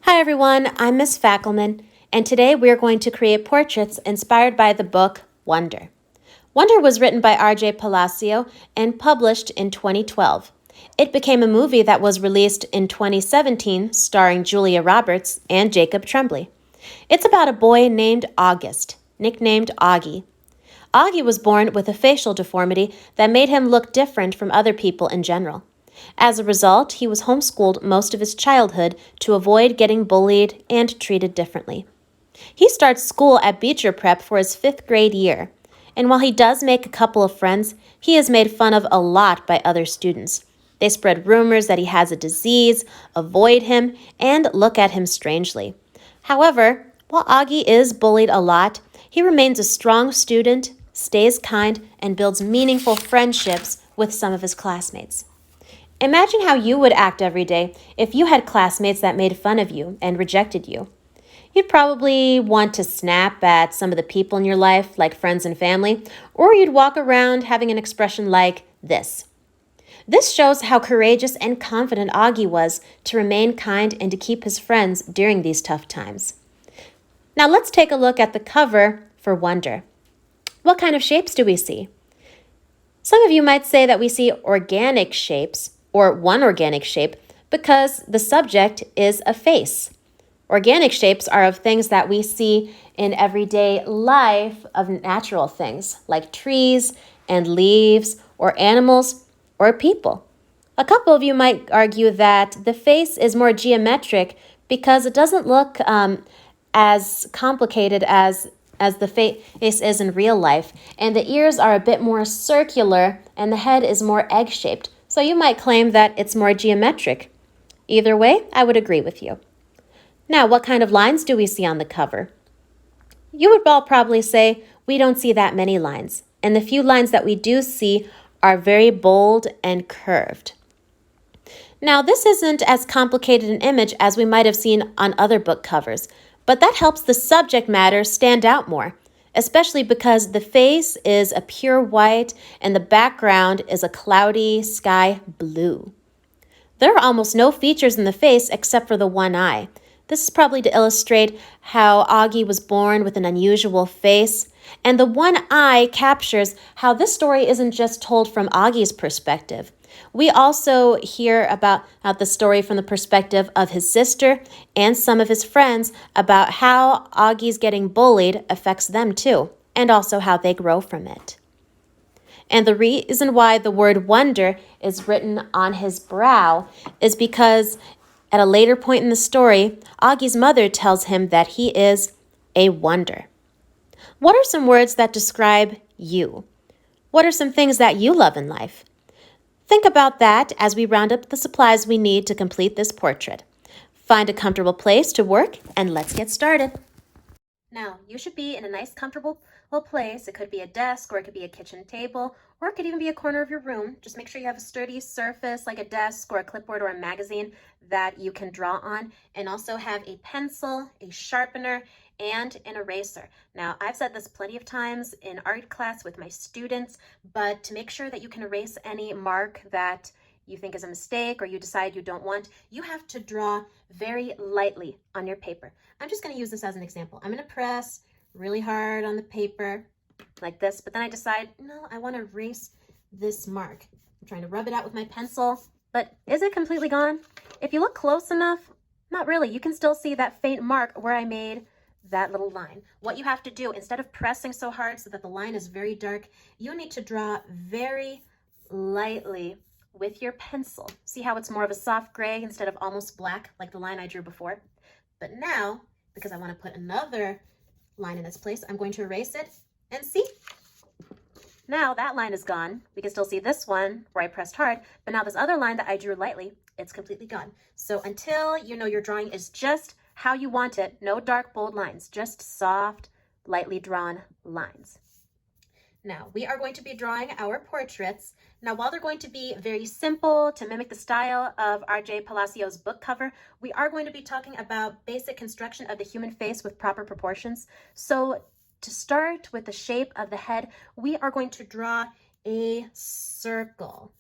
Hi everyone, I'm Miss Fackelman, and today we are going to create portraits inspired by the book Wonder. Wonder was written by R.J. Palacio and published in 2012. It became a movie that was released in 2017 starring Julia Roberts and Jacob Tremblay. It's about a boy named August, nicknamed Augie. Augie was born with a facial deformity that made him look different from other people in general. As a result, he was homeschooled most of his childhood to avoid getting bullied and treated differently. He starts school at Beecher Prep for his fifth grade year, and while he does make a couple of friends, he is made fun of a lot by other students. They spread rumors that he has a disease, avoid him, and look at him strangely. However, while Augie is bullied a lot, he remains a strong student, stays kind, and builds meaningful friendships with some of his classmates. Imagine how you would act every day if you had classmates that made fun of you and rejected you. You'd probably want to snap at some of the people in your life, like friends and family, or you'd walk around having an expression like this. This shows how courageous and confident Augie was to remain kind and to keep his friends during these tough times. Now let's take a look at the cover for Wonder. What kind of shapes do we see? Some of you might say that we see organic shapes, or one organic shape, because the subject is a face. Organic shapes are of things that we see in everyday life of natural things, like trees and leaves, or animals, or people. A couple of you might argue that the face is more geometric because it doesn't look as complicated as the face is in real life, and the ears are a bit more circular and the head is more egg-shaped. So you might claim that it's more geometric. Either way, I would agree with you. Now, what kind of lines do we see on the cover? You would all probably say we don't see that many lines, and the few lines that we do see are very bold and curved. Now, this isn't as complicated an image as we might have seen on other book covers, but that helps the subject matter stand out more, especially because the face is a pure white and the background is a cloudy sky blue. There are almost no features in the face except for the one eye. This is probably to illustrate how Augie was born with an unusual face, and the one eye captures how this story isn't just told from Augie's perspective. We also hear about the story from the perspective of his sister and some of his friends about how Augie's getting bullied affects them too, and also how they grow from it. And the reason why the word wonder is written on his brow is because at a later point in the story, Augie's mother tells him that he is a wonder. What are some words that describe you? What are some things that you love in life? Think about that as we round up the supplies we need to complete this portrait. Find a comfortable place to work and let's get started. Now, you should be in a nice, comfortable place. It could be a desk, or it could be a kitchen table, or it could even be a corner of your room. Just make sure you have a sturdy surface like a desk or a clipboard or a magazine that you can draw on, and also have a pencil, a sharpener, and an eraser. Now, I've said this plenty of times in art class with my students, but to make sure that you can erase any mark that you think is a mistake or you decide you don't want, you have to draw very lightly on your paper. I'm just going to use this as an example. I'm going to press really hard on the paper like this, but then I decide, no, I want to erase this mark. I'm trying to rub it out with my pencil, but is it completely gone? If you look close enough, not really. You can still see that faint mark where I made that little line. What you have to do, instead of pressing so hard so that the line is very dark, you need to draw very lightly with your pencil. See how it's more of a soft gray instead of almost black like the line I drew before? But now, because I want to put another line in its place, I'm going to erase it, and see? Now that line is gone. We can still see this one where I pressed hard, but now this other line that I drew lightly, it's completely gone. So until you know your drawing is just how you want it, no dark, bold lines, just soft, lightly drawn lines. Now, we are going to be drawing our portraits. Now, while they're going to be very simple to mimic the style of R.J. Palacio's book cover, we are going to be talking about basic construction of the human face with proper proportions. So to start with the shape of the head, we are going to draw a circle.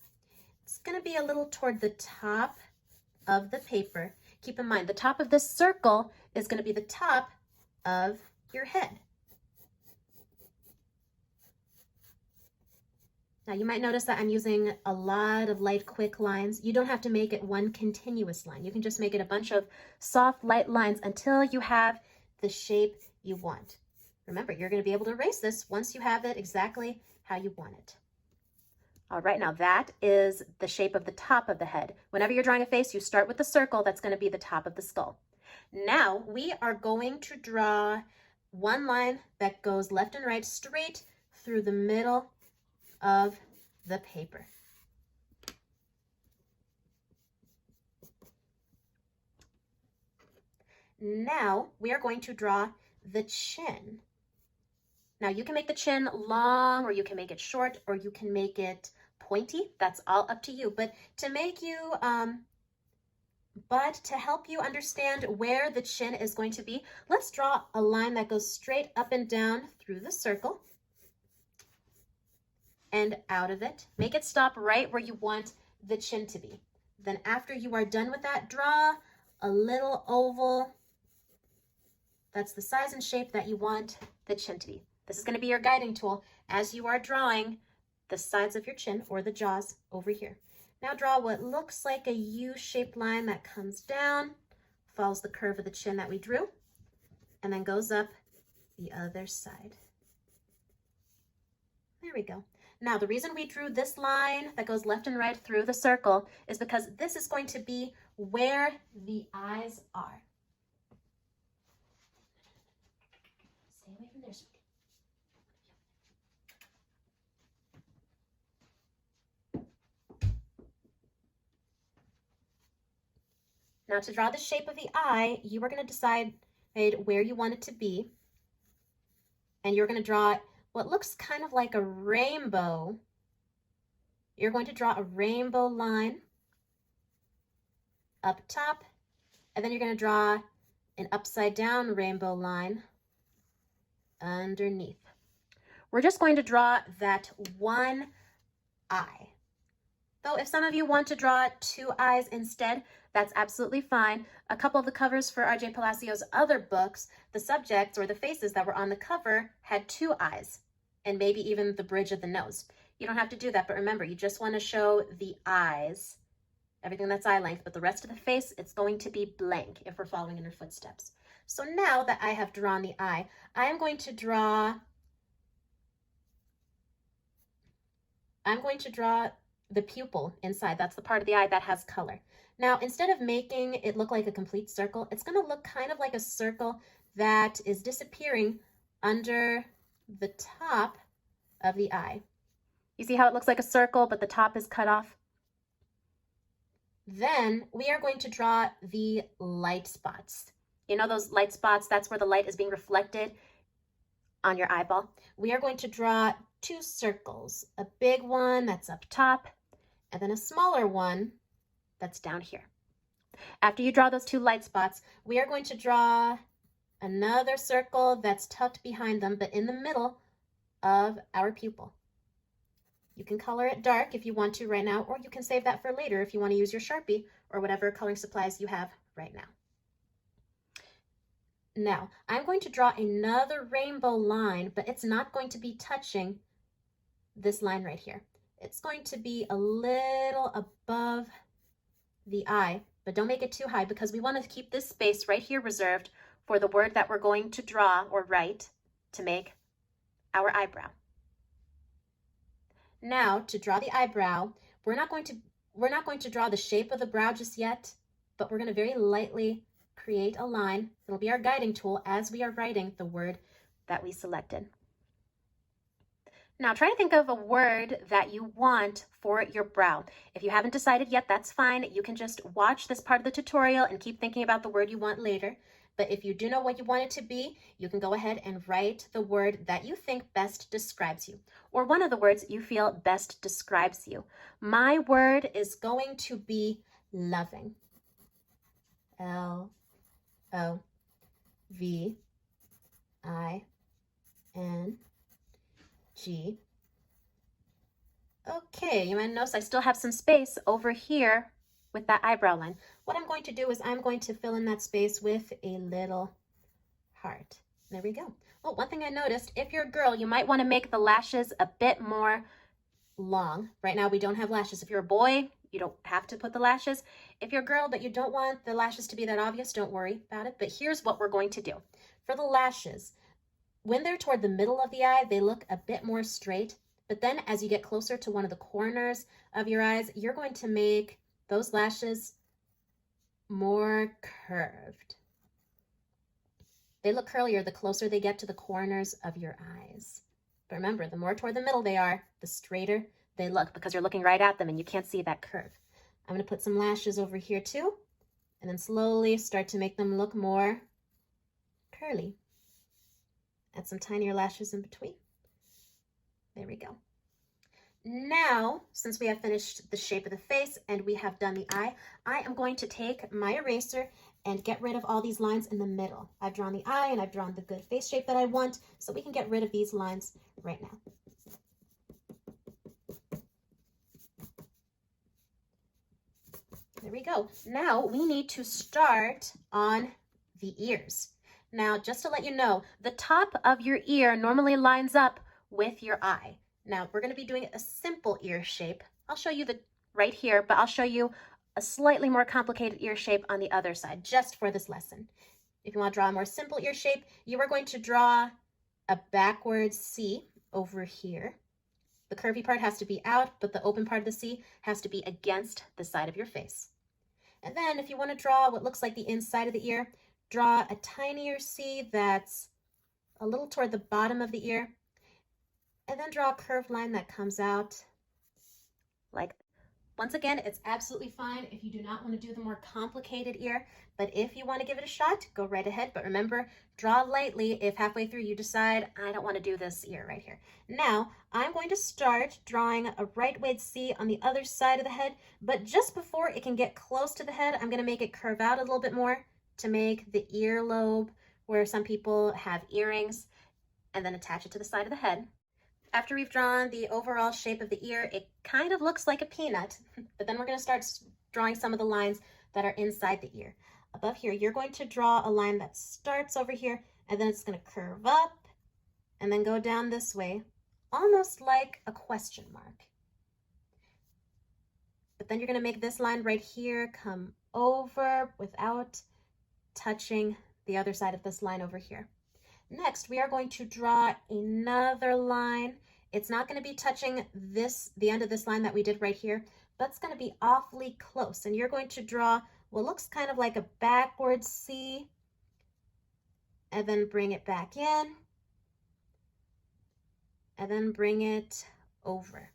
It's going to be a little toward the top of the paper. keep in mind, the top of this circle is going to be the top of your head. Now you might notice that I'm using a lot of light, quick lines. You don't have to make it one continuous line. You can just make it a bunch of soft, light lines until you have the shape you want. Remember, you're going to be able to erase this once you have it exactly how you want it. All right, now that is the shape of the top of the head. Whenever you're drawing a face, you start with the circle. That's going to be the top of the skull. Now we are going to draw one line that goes left and right straight through the middle of the paper. Now we are going to draw the chin. Now you can make the chin long, or you can make it short, or you can make it pointy. That's all up to you. But to help you understand where the chin is going to be, let's draw a line that goes straight up and down through the circle and out of it. Make it stop right where you want the chin to be. Then after you are done with that, draw a little oval. That's the size and shape that you want the chin to be. This is going to be your guiding tool as you are drawing the sides of your chin or the jaws over here. Now draw what looks like a U-shaped line that comes down, follows the curve of the chin that we drew, and then goes up the other side. There we go. Now the reason we drew this line that goes left and right through the circle is because this is going to be where the eyes are. Stay away from there, sweetie. Now to draw the shape of the eye, you are going to decide where you want it to be. And you're going to draw what looks kind of like a rainbow. You're going to draw a rainbow line up top, and then you're going to draw an upside down rainbow line underneath. We're just going to draw that one eye. Though if some of you want to draw two eyes instead, that's absolutely fine. A couple of the covers for R.J. Palacio's other books, the subjects or the faces that were on the cover had two eyes, and maybe even the bridge of the nose. You don't have to do that, but remember, you just want to show the eyes, everything that's eye length, but the rest of the face, it's going to be blank if we're following in her footsteps. So now that I have drawn the eye, I am going to draw the pupil inside. That's the part of the eye that has color. Now, instead of making it look like a complete circle, it's going to look kind of like a circle that is disappearing under the top of the eye. You see how it looks like a circle, but the top is cut off? Then we are going to draw the light spots. You know those light spots? That's where the light is being reflected on your eyeball. We are going to draw two circles, a big one that's up top, and then a smaller one that's down here. After you draw those two light spots, we are going to draw another circle that's tucked behind them, but in the middle of our pupil. You can color it dark if you want to right now, or you can save that for later if you want to use your Sharpie or whatever coloring supplies you have right now. Now, I'm going to draw another rainbow line, but it's not going to be touching this line right here. It's going to be a little above the eye, but don't make it too high because we want to keep this space right here reserved for the word that we're going to draw or write to make our eyebrow. Now, to draw the eyebrow, we're not going to draw the shape of the brow just yet, but we're going to very lightly create a line. It'll be our guiding tool as we are writing the word that we selected. Now try to think of a word that you want for your brow. If you haven't decided yet, that's fine. You can just watch this part of the tutorial and keep thinking about the word you want later. But if you do know what you want it to be, you can go ahead and write the word that you think best describes you, or one of the words you feel best describes you. My word is going to be loving. L-O-V-I-N-G. Okay, you might notice I still have some space over here with that eyebrow line. what I'm going to do is I'm going to fill in that space with a little heart. There we go. Well, one thing I noticed, if you're a girl, you might want to make the lashes a bit more long. Right now we don't have lashes. If you're a boy, you don't have to put the lashes. If you're a girl but you don't want the lashes to be that obvious, don't worry about it. But here's what we're going to do. For the lashes, when they're toward the middle of the eye, they look a bit more straight. But then as you get closer to one of the corners of your eyes, you're going to make those lashes more curved. They look curlier the closer they get to the corners of your eyes. But remember, the more toward the middle they are, the straighter they look because you're looking right at them and you can't see that curve. I'm going to put some lashes over here too, and then slowly start to make them look more curly. Add some tinier lashes in between. There we go. Now, since we have finished the shape of the face and we have done the eye, I am going to take my eraser and get rid of all these lines in the middle. I've drawn the eye and I've drawn the good face shape that I want, so we can get rid of these lines right now. There we go. Now we need to start on the ears. Now, just to let you know, the top of your ear normally lines up with your eye. Now, we're going to be doing a simple ear shape. I'll show you the right here, but I'll show you a slightly more complicated ear shape on the other side, just for this lesson. If you want to draw a more simple ear shape, you are going to draw a backwards C over here. The curvy part has to be out, but the open part of the C has to be against the side of your face. And then if you want to draw what looks like the inside of the ear, draw a tinier C that's a little toward the bottom of the ear, and then draw a curved line that comes out like that. Once again, it's absolutely fine if you do not want to do the more complicated ear, but if you want to give it a shot, go right ahead. But remember, draw lightly if halfway through you decide, I don't want to do this ear right here. Now, I'm going to start drawing a right wide C on the other side of the head, but just before it can get close to the head, I'm going to make it curve out a little bit more to make the earlobe where some people have earrings, and then attach it to the side of the head. After we've drawn the overall shape of the ear, it kind of looks like a peanut, but then we're going to start drawing some of the lines that are inside the ear. Above here, you're going to draw a line that starts over here, and then it's going to curve up and then go down this way, almost like a question mark. But then you're going to make this line right here come over without touching the other side of this line over here. Next, we are going to draw another line. It's not going to be touching the end of this line that we did right here, but it's going to be awfully close. And you're going to draw what looks kind of like a backwards C, and then bring it back in, and then bring it over.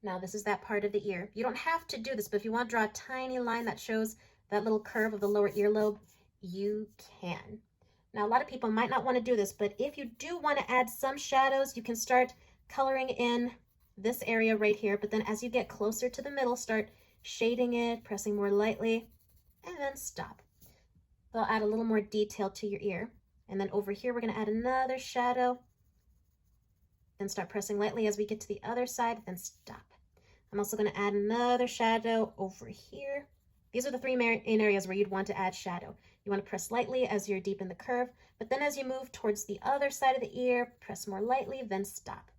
Now, this is that part of the ear. You don't have to do this, but if you want to draw a tiny line that shows that little curve of the lower earlobe, you can. Now, a lot of people might not want to do this, but if you do want to add some shadows, you can start coloring in this area right here, but then as you get closer to the middle, start shading it, pressing more lightly, and then stop. They'll add a little more detail to your ear. And then over here, we're going to add another shadow, then start pressing lightly as we get to the other side, then stop. I'm also going to add another shadow over here. These are the three main areas where you'd want to add shadow. You want to press lightly as you're deep in the curve, but then as you move towards the other side of the ear, press more lightly, then stop.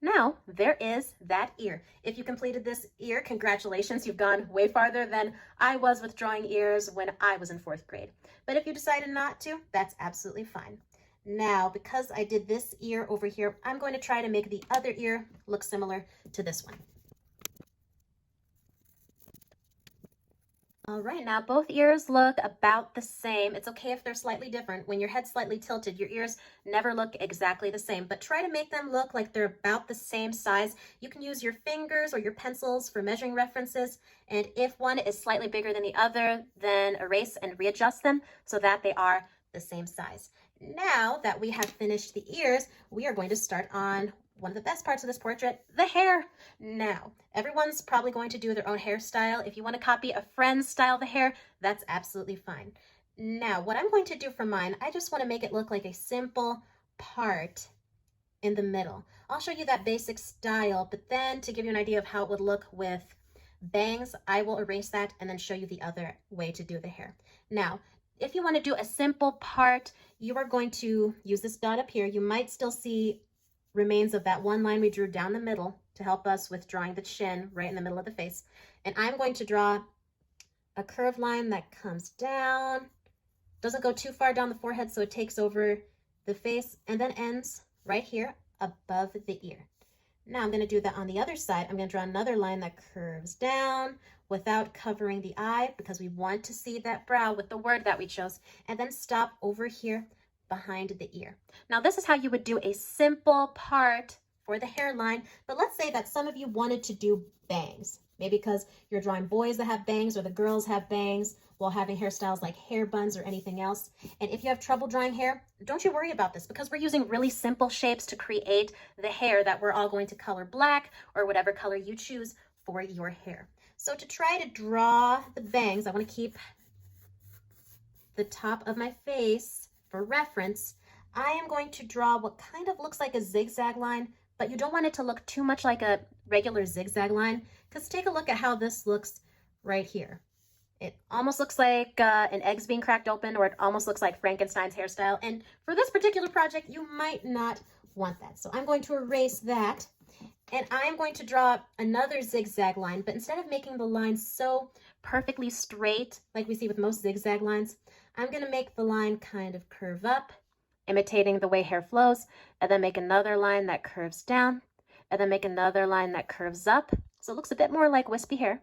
Now, there is that ear. If you completed this ear, congratulations, you've gone way farther than I was with drawing ears when I was in 4th grade. But if you decided not to, that's absolutely fine. Now, because I did this ear over here, I'm going to try to make the other ear look similar to this one. All right, now both ears look about the same. It's okay if they're slightly different. When your head's slightly tilted, your ears never look exactly the same, but try to make them look like they're about the same size. You can use your fingers or your pencils for measuring references, and if one is slightly bigger than the other, then erase and readjust them so that they are the same size. Now that we have finished the ears, we are going to start on one of the best parts of this portrait, the hair. Now, everyone's probably going to do their own hairstyle. If you want to copy a friend's style of the hair, that's absolutely fine. Now, what I'm going to do for mine, I just want to make it look like a simple part in the middle. I'll show you that basic style, but then to give you an idea of how it would look with bangs, I will erase that and then show you the other way to do the hair. Now, if you want to do a simple part, you are going to use this dot up here. You might still see remains of that one line we drew down the middle to help us with drawing the chin right in the middle of the face. And I'm going to draw a curved line that comes down, doesn't go too far down the forehead so it takes over the face, and then ends right here above the ear. Now I'm going to do that on the other side. I'm going to draw another line that curves down without covering the eye because we want to see that brow with the word that we chose, and then stop over here behind the ear. Now this is how you would do a simple part for the hairline, but let's say that some of you wanted to do bangs, maybe because you're drawing boys that have bangs or the girls have bangs while having hairstyles like hair buns or anything else. And if you have trouble drawing hair, don't you worry about this because we're using really simple shapes to create the hair that we're all going to color black or whatever color you choose for your hair. So to try to draw the bangs, I want to keep the top of my face for reference. I am going to draw what kind of looks like a zigzag line, but you don't want it to look too much like a regular zigzag line because take a look at how this looks right here. It almost looks like an egg's being cracked open, or it almost looks like Frankenstein's hairstyle. And for this particular project, you might not want that. So I'm going to erase that. And I'm going to draw another zigzag line, but instead of making the line so perfectly straight, like we see with most zigzag lines, I'm going to make the line kind of curve up, imitating the way hair flows, and then make another line that curves down, and then make another line that curves up. So it looks a bit more like wispy hair.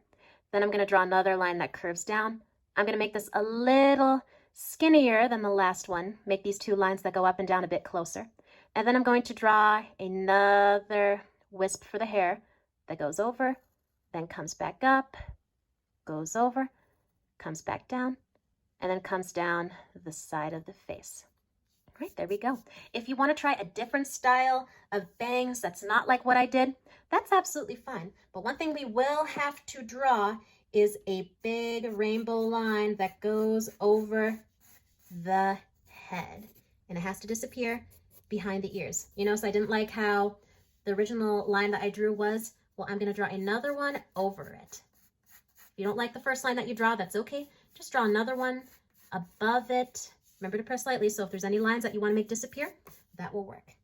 Then I'm going to draw another line that curves down. I'm going to make this a little skinnier than the last one. Make these two lines that go up and down a bit closer. And then I'm going to draw another wisp for the hair that goes over, then comes back up, goes over, comes back down, and then comes down the side of the face. Right, there we go. If you want to try a different style of bangs that's not like what I did, that's absolutely fine. But one thing we will have to draw is a big rainbow line that goes over the head. And it has to disappear behind the ears. You notice I didn't like how the original line that I drew was? Well, I'm going to draw another one over it. If you don't like the first line that you draw, that's okay. Just draw another one above it. Remember to press lightly, so if there's any lines that you want to make disappear, that will work.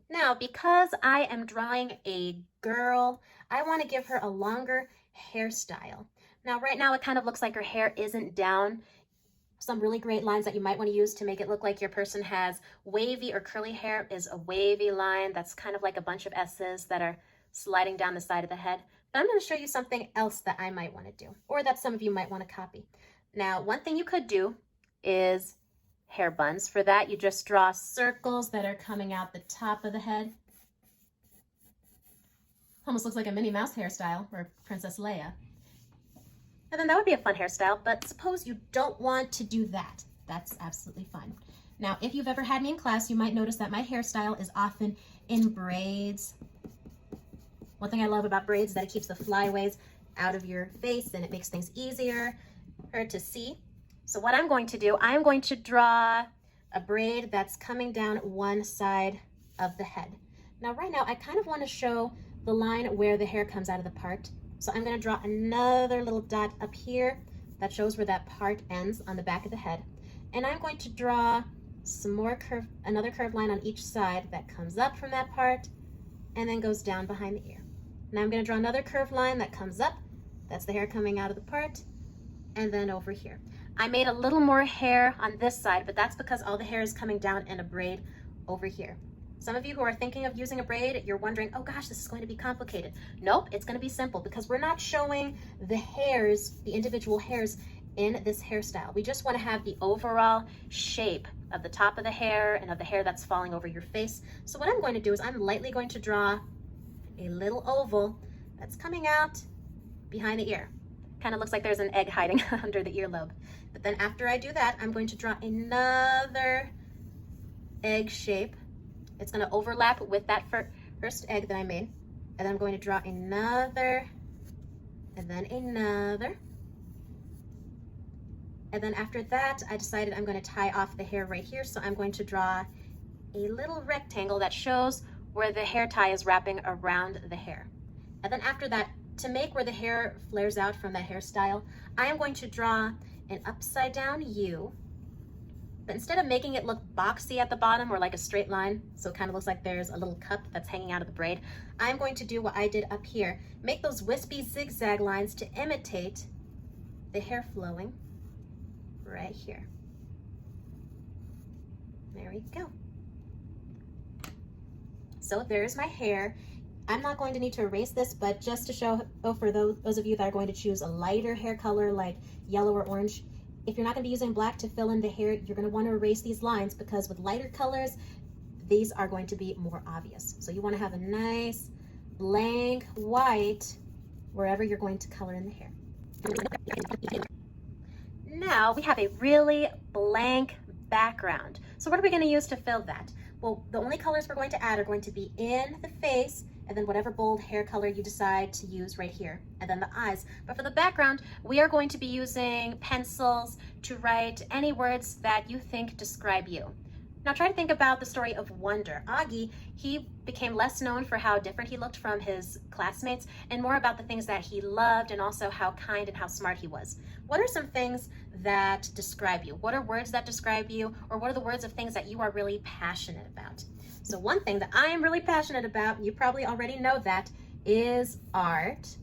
Now, because I am drawing a girl, I want to give her a longer hairstyle. Now, right now, it kind of looks like her hair isn't down. Some really great lines that you might want to use to make it look like your person has wavy or curly hair is a wavy line that's kind of like a bunch of S's that are sliding down the side of the head. But I'm going to show you something else that I might want to do, or that some of you might want to copy. Now, one thing you could do is hair buns. For that, you just draw circles that are coming out the top of the head. Almost looks like a Minnie Mouse hairstyle, or Princess Leia. And then that would be a fun hairstyle, but suppose you don't want to do that. That's absolutely fine. Now, if you've ever had me in class, you might notice that my hairstyle is often in braids. One thing I love about braids is that it keeps the flyaways out of your face and it makes things easier for her to see. So what I'm going to do, I'm going to draw a braid that's coming down one side of the head. Now right now, I kind of want to show the line where the hair comes out of the part. So I'm going to draw another little dot up here that shows where that part ends on the back of the head. And I'm going to draw some more another curved line on each side that comes up from that part and then goes down behind the ear. Now I'm going to draw another curved line that comes up. That's the hair coming out of the part. And then over here. I made a little more hair on this side, but that's because all the hair is coming down in a braid over here. Some of you who are thinking of using a braid, you're wondering, oh gosh, this is going to be complicated. Nope, it's going to be simple because we're not showing the hairs, the individual hairs in this hairstyle. We just want to have the overall shape of the top of the hair and of the hair that's falling over your face. So what I'm going to do is I'm lightly going to draw a little oval that's coming out behind the ear. Kind of looks like there's an egg hiding under the earlobe. But then after I do that, I'm going to draw another egg shape. It's going to overlap with that first egg that I made. And then I'm going to draw another, and then another. And then after that, I decided I'm going to tie off the hair right here. So I'm going to draw a little rectangle that shows where the hair tie is wrapping around the hair. And then after that, To make where the hair flares out from that hairstyle, I am going to draw an upside down U, but instead of making it look boxy at the bottom or like a straight line, so it kind of looks like there's a little cup that's hanging out of the braid, I'm going to do what I did up here. Make those wispy zigzag lines to imitate the hair flowing right here. There we go. So there's my hair. I'm not going to need to erase this, but just to show for those of you that are going to choose a lighter hair color like yellow or orange, if you're not going to be using black to fill in the hair, you're going to want to erase these lines because with lighter colors, these are going to be more obvious. So you want to have a nice blank white wherever you're going to color in the hair. Now we have a really blank background. So what are we going to use to fill that? Well, the only colors we're going to add are going to be in the face and then whatever bold hair color you decide to use right here, and then the eyes. But for the background, we are going to be using pencils to write any words that you think describe you. Now try to think about the story of Wonder. Augie, he became less known for how different he looked from his classmates and more about the things that he loved and also how kind and how smart he was. What are some things that describe you? What are words that describe you? Or what are the words of things that you are really passionate about? So one thing that I am really passionate about, you probably already know that, is art.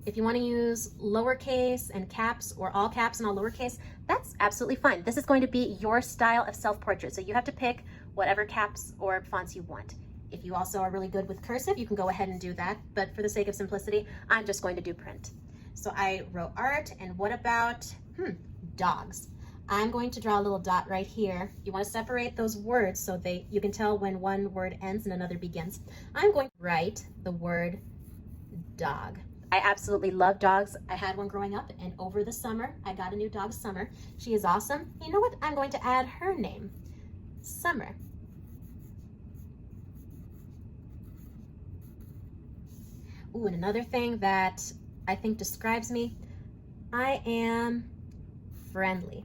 If you want to use lowercase and caps or all caps and all lowercase, that's absolutely fine. This is going to be your style of self-portrait. So you have to pick whatever caps or fonts you want. If you also are really good with cursive, you can go ahead and do that. But for the sake of simplicity, I'm just going to do print. So I wrote art, and what about dogs? I'm going to draw a little dot right here. You want to separate those words so you can tell when one word ends and another begins. I'm going to write the word dog. I absolutely love dogs. I had one growing up, and over the summer, I got a new dog, Summer. She is awesome. You know what? I'm going to add her name, Summer. Ooh, and another thing that I think describes me, I am friendly.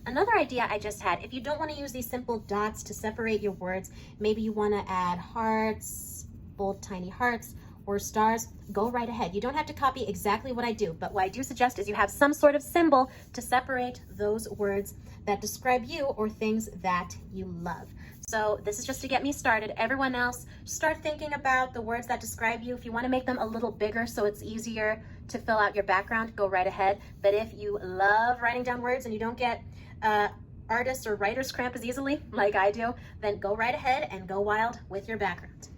Another idea I just had, if you don't want to use these simple dots to separate your words, maybe you want to add hearts, bold tiny hearts, or stars, go right ahead. You don't have to copy exactly what I do, but what I do suggest is you have some sort of symbol to separate those words that describe you or things that you love. So this is just to get me started. Everyone else, start thinking about the words that describe you. If you want to make them a little bigger so it's easier to fill out your background, go right ahead. But if you love writing down words and you don't get artist or writer's cramp as easily like I do, then go right ahead and go wild with your background.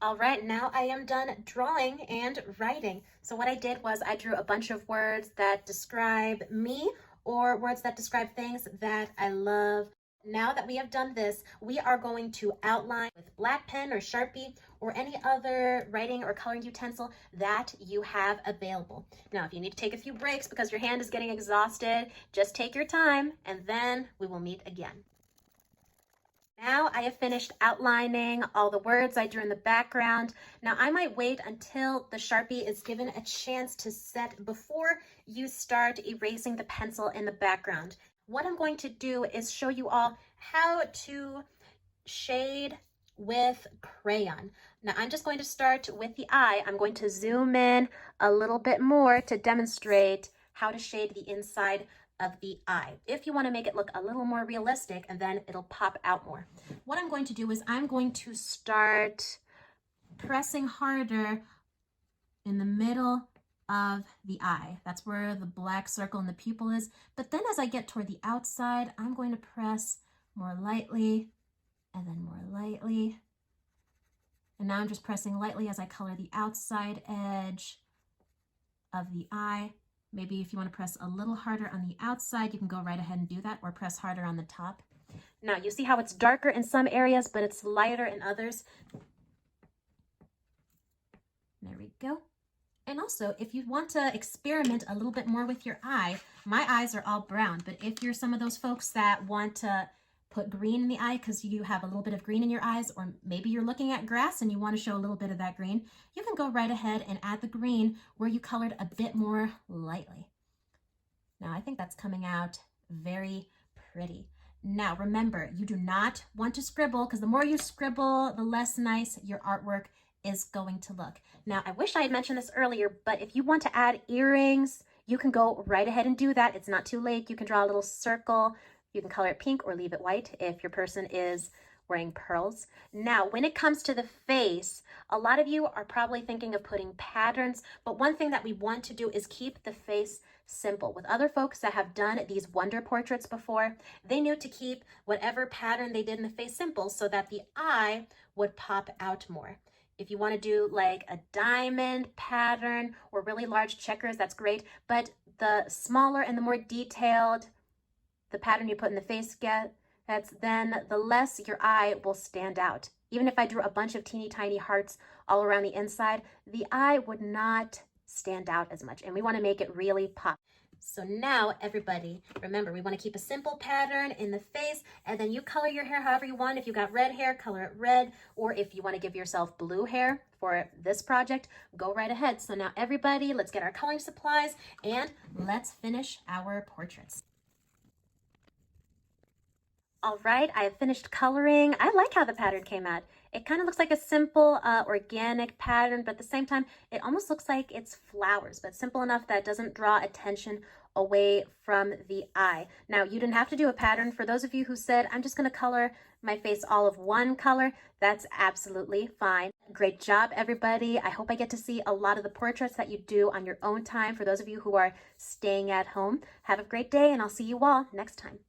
All right, now I am done drawing and writing. So what I did was I drew a bunch of words that describe me or words that describe things that I love. Now that we have done this, we are going to outline with black pen or Sharpie or any other writing or coloring utensil that you have available. Now, if you need to take a few breaks because your hand is getting exhausted, just take your time and then we will meet again. Now I have finished outlining all the words I drew in the background. Now I might wait until the Sharpie is given a chance to set before you start erasing the pencil in the background. What I'm going to do is show you all how to shade with crayon. Now I'm just going to start with the eye. I'm going to zoom in a little bit more to demonstrate how to shade the inside of the eye if you want to make it look a little more realistic, and then it'll pop out more. What I'm going to do is I'm going to start pressing harder in the middle of the eye. That's where the black circle in the pupil is. But then as I get toward the outside, I'm going to press more lightly and then more lightly. And now I'm just pressing lightly as I color the outside edge of the eye. Maybe if you want to press a little harder on the outside, you can go right ahead and do that, or press harder on the top. Now you see how it's darker in some areas, but it's lighter in others. There we go. And also, if you want to experiment a little bit more with your eye, my eyes are all brown, but if you're some of those folks that want to put green in the eye because you have a little bit of green in your eyes, or maybe you're looking at grass and you want to show a little bit of that green, you can go right ahead and add the green where you colored a bit more lightly. Now I think that's coming out very pretty. Now remember, you do not want to scribble, because the more you scribble, the less nice your artwork is going to look. Now I wish I had mentioned this earlier, but if you want to add earrings, you can go right ahead and do that. It's not too late. You can draw a little circle. You can color it pink or leave it white if your person is wearing pearls. Now, when it comes to the face, a lot of you are probably thinking of putting patterns, but one thing that we want to do is keep the face simple. With other folks that have done these wonder portraits before, they knew to keep whatever pattern they did in the face simple so that the eye would pop out more. If you want to do like a diamond pattern or really large checkers, that's great. But the smaller and the more detailed the pattern you put in the face then the less your eye will stand out. Even if I drew a bunch of teeny tiny hearts all around the inside, the eye would not stand out as much. And we want to make it really pop. So now everybody, remember, we want to keep a simple pattern in the face, and then you color your hair however you want. If you got red hair, color it red, or if you want to give yourself blue hair for this project, go right ahead. So now everybody, let's get our coloring supplies and let's finish our portraits. All right, I have finished coloring. I like how the pattern came out. It kind of looks like a simple organic pattern, but at the same time, it almost looks like it's flowers, but simple enough that it doesn't draw attention away from the eye. Now, you didn't have to do a pattern. For those of you who said, I'm just gonna color my face all of one color, that's absolutely fine. Great job, everybody. I hope I get to see a lot of the portraits that you do on your own time. For those of you who are staying at home, have a great day, and I'll see you all next time.